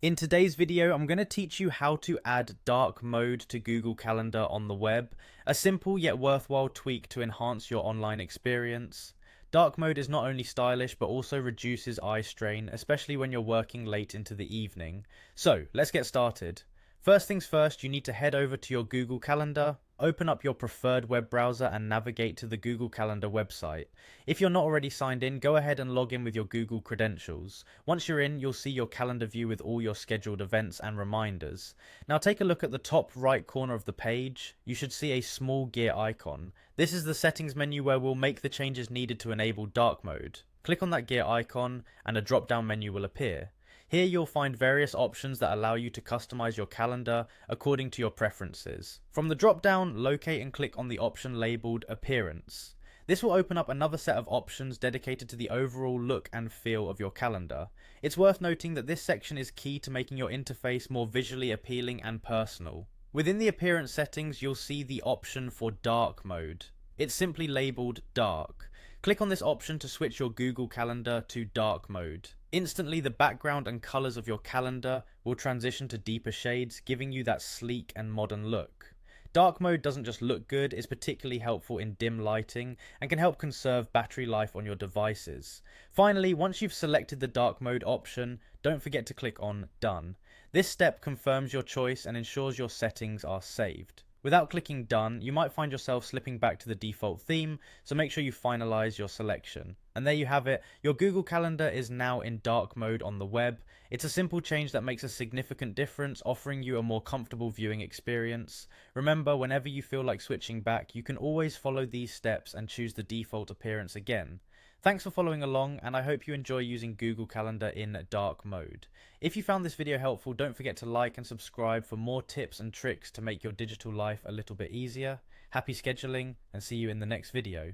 In today's video, I'm going to teach you how to add dark mode to Google Calendar on the web, a simple yet worthwhile tweak to enhance your online experience. Dark mode is not only stylish but also reduces eye strain, especially when you're working late into the evening. So, let's get started. First things first, you need to head over to your Google Calendar, open up your preferred web browser and navigate to the Google Calendar website. If you're not already signed in, go ahead and log in with your Google credentials. Once you're in, you'll see your calendar view with all your scheduled events and reminders. Now take a look at the top right corner of the page. You should see a small gear icon. This is the settings menu where we'll make the changes needed to enable dark mode. Click on that gear icon and a drop-down menu will appear. Here you'll find various options that allow you to customize your calendar according to your preferences. From the drop-down, locate and click on the option labeled Appearance. This will open up another set of options dedicated to the overall look and feel of your calendar. It's worth noting that this section is key to making your interface more visually appealing and personal. Within the appearance settings, you'll see the option for dark mode. It's simply labeled dark. Click on this option to switch your Google Calendar to dark mode. Instantly, the background and colors of your calendar will transition to deeper shades, giving you that sleek and modern look. Dark mode doesn't just look good, it's particularly helpful in dim lighting and can help conserve battery life on your devices. Finally, once you've selected the dark mode option, don't forget to click on Done. This step confirms your choice and ensures your settings are saved. Without clicking Done, you might find yourself slipping back to the default theme, so make sure you finalize your selection. And there you have it, your Google Calendar is now in dark mode on the web. It's a simple change that makes a significant difference, offering you a more comfortable viewing experience. Remember, whenever you feel like switching back, you can always follow these steps and choose the default appearance again. Thanks for following along, and I hope you enjoy using Google Calendar in dark mode. If you found this video helpful, don't forget to like and subscribe for more tips and tricks to make your digital life a little bit easier. Happy scheduling, and see you in the next video.